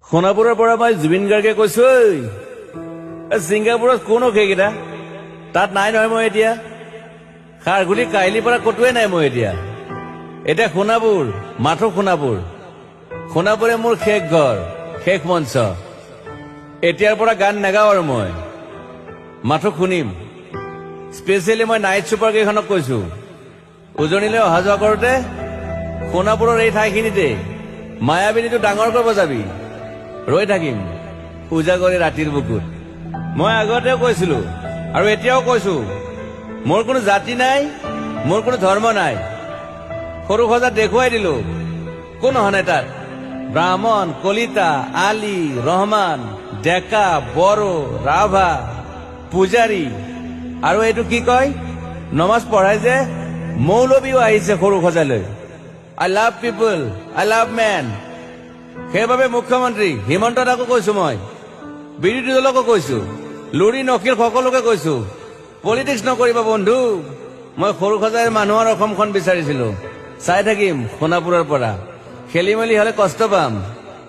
সোণাপুৰৰ পৰা মই জুবিন গাৰ্গে কৈছো ছিংগাপুৰত কোন সেইকেইটা তাত নাই নহয় মই এতিয়া খাৰঘুলি কাহিলীৰ পৰা কতোৱে নাই মই এতিয়া সোণাপুৰ মাথো সোণাপুৰে মোৰ শেষ ঘৰ শেষ মঞ্চ এতিয়াৰ পৰা গান নাগাওঁ আৰু মই মাথো শুনিম স্পেচিয়েলি মই নাইট ছুপাৰ কেইখনক কৈছো উজনিলৈ অহা যোৱা কৰোঁতে সোণাপুৰৰ এই ঠাইখিনিতে মায়াবিনীটো ডাঙৰকৈ বজাবি ৰৈ থাকিম উজাগৰি ৰাতিৰ বুকুত মই আগতেও কৈছিলো আৰু এতিয়াও কৈছো মোৰ কোনো জাতি নাই মোৰ কোনো ধৰ্ম নাই সৰু সজাত দেখুৱাই দিলো কোন হনে তাত ব্ৰাহ্মণ কলিতা আলী ৰহমান ডেকা বড়ো ৰাভা পূজাৰী আৰু এইটো কি কয় নমাজ পঢ়াই যে মৌলবীও আহিছে সৰু সজালৈ I love people I love man সেইবাবে মুখ্যমন্ত্ৰী হিমন্ত দাকো কৈছো মই বিৰোধী দলকো কৈছো লুৰি নকিল সকলোকে কৈছো পলিটিক্স নকৰিবা বন্ধু মই সৰু সজাই মানুহৰ অসমখন বিচাৰিছিলো চাই থাকিম সোণাপুৰৰ পৰা খেলি মেলি হলে কষ্ট পাম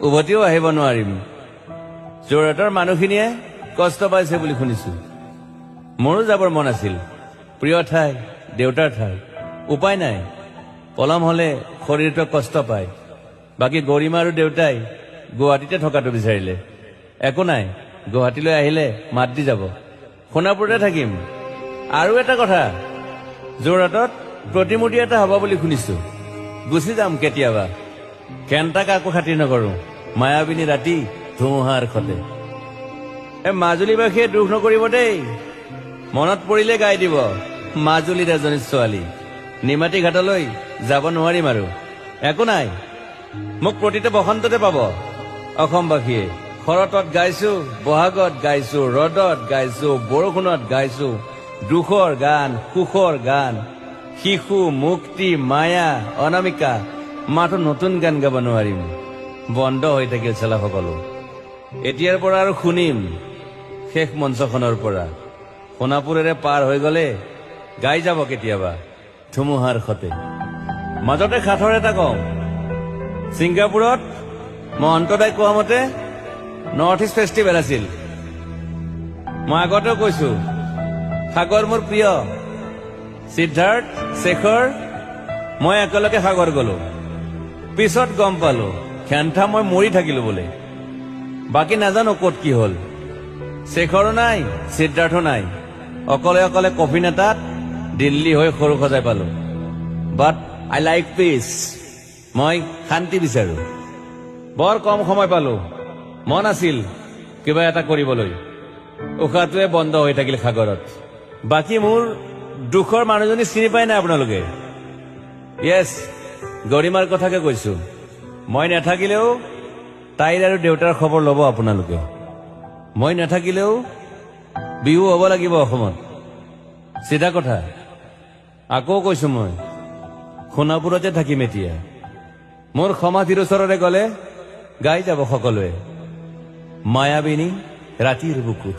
উভতিও আহিব নোৱাৰিম যোৰহাটৰ মানুহখিনিয়ে কষ্ট পাইছে বুলি শুনিছো মোৰো যাবৰ মন আছিল প্ৰিয় ঠাই দেউতাৰ ঠাই উপায় নাই পলম হলে শৰীৰটোৱে কষ্ট পায় বাকী গৰিমা আৰু দেউতাই গুৱাহাটীতে থকাটো বিচাৰিলে একো নাই গুৱাহাটীলৈ আহিলে মাত দি যাব সোণাপুৰতে থাকিম আৰু এটা কথা যোৰহাটত প্ৰতিমূৰ্তি এটা হ'ব বুলি শুনিছো গুচি যাম কেতিয়াবা কেণ্টা কাকো খাতিৰ নকৰো মায়াবিনী ৰাতি ধুমুহাৰ খতে মাজুলীবাসীয়ে দুখ নকৰিব দেই মনত পৰিলে গাই দিব মাজুলীৰ এজনী ছোৱালী নিমাতী ঘাটলৈ যাব নোৱাৰিম আৰু একো নাই মোক প্ৰতিটো বসন্ততে পাব অসমবাসীয়ে শৰতত গাইছো বহাগত গাইছো ৰদত গাইছো বৰষুণত গাইছো দুখৰ গান সুখৰ গান শিশু মুক্তি মায়া অনামিকা মাথো নতুন গান গাব নোৱাৰিম বন্ধ হৈ থাকিল চেলা সকলো এতিয়াৰ পৰা আৰু শুনিম শেষ মঞ্চখনৰ পৰা সোণাপুৰেৰে পাৰ হৈ গলে গাই যাব কেতিয়াবা ধুমুহাৰ খতে মাজতে সাঁথৰ এটা কওঁ ছিংগাপুৰত মহন্তদাই কোৱা মতে নৰ্থ ইষ্ট ফেষ্টিভেল আছিল মই আগতেও কৈছো সাগৰ মোৰ প্ৰিয় সিদ্ধাৰ্থ শেখৰ মই একেলগে সাগৰ গলো পিছত গম পালো খেন্থা মই মৰি থাকিলো বোলে বাকী নাজানো ক'ত কি হল শেখৰো নাই সিদ্ধাৰ্থো নাই অকলে অকলে কফিন এটাত দিল্লী হৈ সৰু সজাই পালো বাট আই লাইক পিচ মই শান্তি বিচাৰো বৰ কম সময় পালো মন আছিল কিবা এটা কৰিবলৈ উশাহটোৱে বন্ধ হৈ থাকিল সাগৰত বাকী মোৰ দুখৰ মানুহজনী চিনি পাই নাই আপোনালোকে য়েছ গৰিমাৰ কথাকে কৈছো মই নাথাকিলেও তাইৰ আৰু দেউতাৰ খবৰ ল'ব আপোনালোকে মই নাথাকিলেও বিহু হ'ব লাগিব অসমত চিধা কথা আকৌ কৈছো মই সোণাপুৰতে থাকিম এতিয়া মোৰ সমাধিৰ ওচৰৰে গলে গাই যাব সকলোৱে মায়াবিনী ৰাতিৰ বুকুত